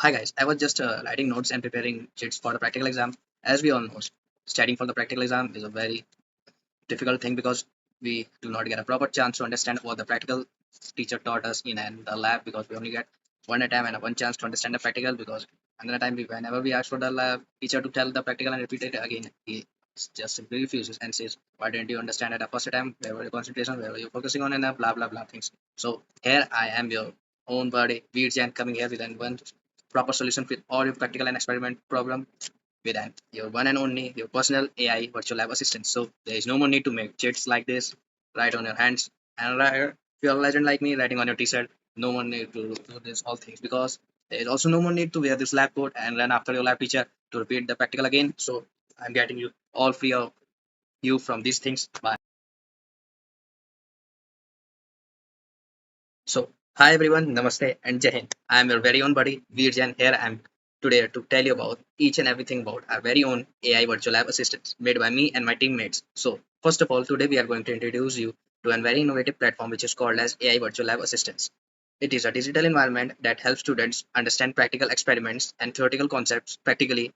Hi guys, I was just writing notes and preparing cheats for the practical exam. As we all know, studying for the practical exam is a very difficult thing because we do not get a proper chance to understand what the practical teacher taught us in the lab, because we only get one attempt and one chance to understand the practical, because another time whenever we ask for the lab teacher to tell the practical and repeat it again, he just simply refuses and says, why didn't you understand at the first attempt? Where were your concentration? Where were you focusing on? And blah blah blah things. So here I am, your own buddy Veer Jain, coming here with one proper solution with all your practical and experiment problem with your one and only your personal AI virtual lab assistant. So there is no more need to make chits like this, write on your hands, and if you're a legend like me, writing on your t-shirt, no more need to do this all things, because there is also no more need to wear this lab coat and run after your lab teacher to repeat the practical again. So I'm getting you all free of you from these things. Bye. So, hi everyone, Namaste and Jai Hind. I am your very own buddy Veer Jain. Here I am today to tell you about each and everything about our very own AI virtual lab assistants made by me and my teammates. So, first of all, today we are going to introduce you to a very innovative platform which is called as AI Virtual Lab Assistants. It is a digital environment that helps students understand practical experiments and theoretical concepts practically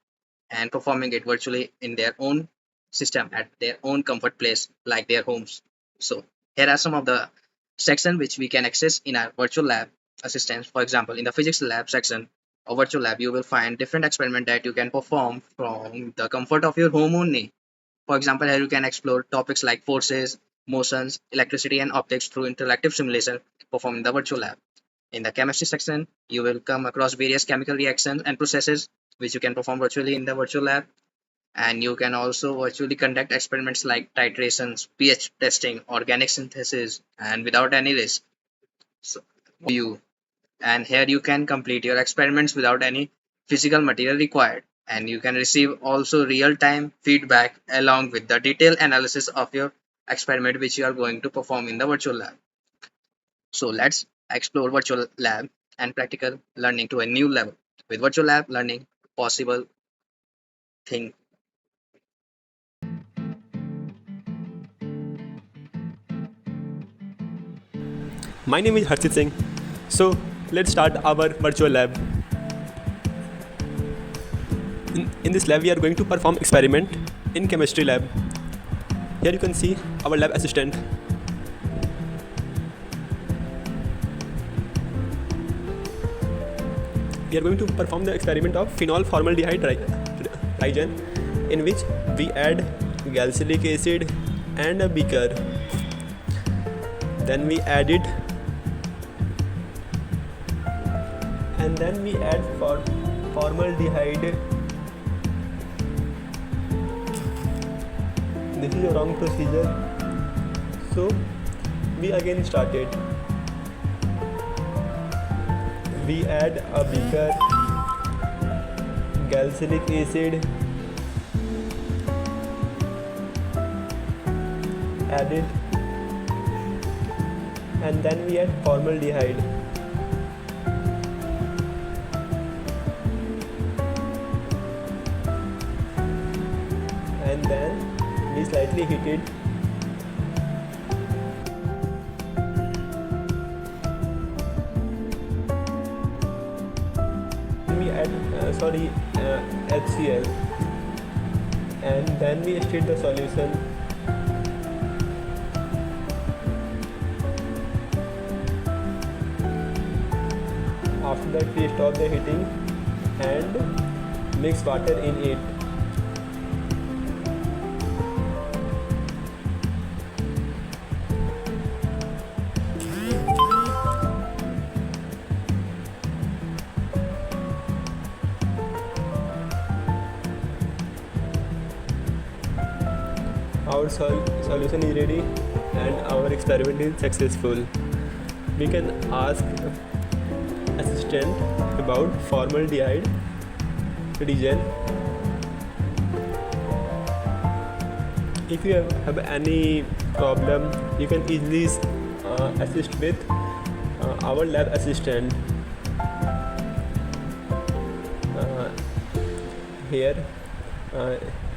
and performing it virtually in their own system at their own comfort place like their homes. So here are some of the sections which we can access in our virtual lab assistance. For example, in the physics lab section of virtual lab, you will find different experiments that you can perform from the comfort of your home only. For example, here you can explore topics like forces, motions, electricity, and optics through interactive simulation performed in the virtual lab. In the chemistry section, you will come across various chemical reactions and processes which you can perform virtually in the virtual lab. And you can also virtually conduct experiments like titrations, pH testing, organic synthesis, and without any risk. So you and here you can complete your experiments without any physical material required, and you can receive also real-time feedback along with the detailed analysis of your experiment which you are going to perform in the virtual lab. So let's explore virtual lab and practical learning to a new level. With virtual lab learning, possible thing. My name is Harshit Singh. So let's start our virtual lab. In this lab, we are going to perform experiment in chemistry lab. Here you can see our lab assistant. We are going to perform the experiment of phenol formaldehyde reagent, in which we add glycolic acid and a beaker. Then we add it, and then we add formaldehyde. This is a wrong procedure, so we again started. We add a beaker, glycolic acid, add it, and then we add formaldehyde. And then we slightly heat it. We add HCl, and then we stir the solution. After that, we stop the heating and mix water in it. Our solution is ready and our experiment is successful. We can ask assistant about formaldehyde region. If you have any problem, you can easily assist with our lab assistant. Here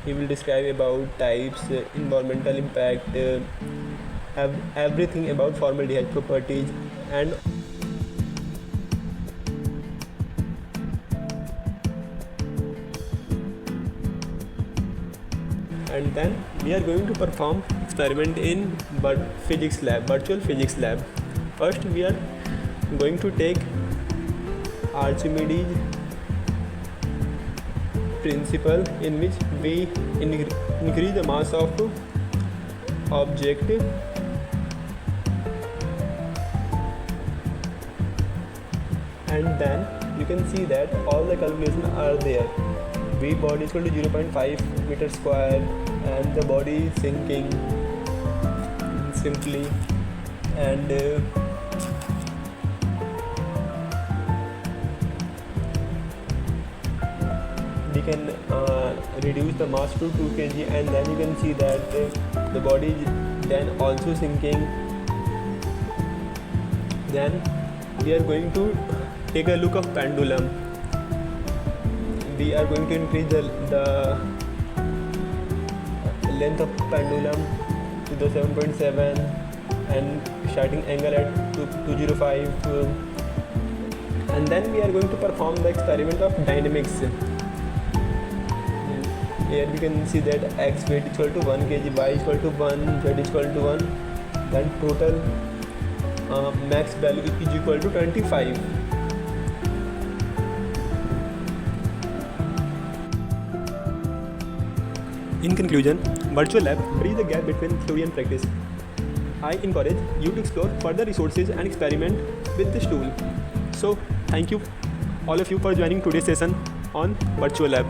he will describe about types, environmental impact, everything about formaldehyde properties, and and then we are going to perform experiment in virtual physics lab. First we are going to take Archimedes principle, in which we increase the mass of object and then you can see that all the calculations are there. V body is equal to 0.5 meter square and the body is sinking simply, and we can reduce the mass to 2 kg, and then you can see that the body is then also sinking. Then we are going to take a look of pendulum. We are going to increase the length of pendulum to the 7.7 and starting angle at 205, and then we are going to perform the experiment of dynamics. Here we can see that x weight is equal to 1 kg, y is equal to 1, z is equal to 1, then total max value is equal to 25. In conclusion, virtual lab bridges the gap between theory and practice. I encourage you to explore further resources and experiment with this tool. So, thank you all of you for joining today's session on virtual lab.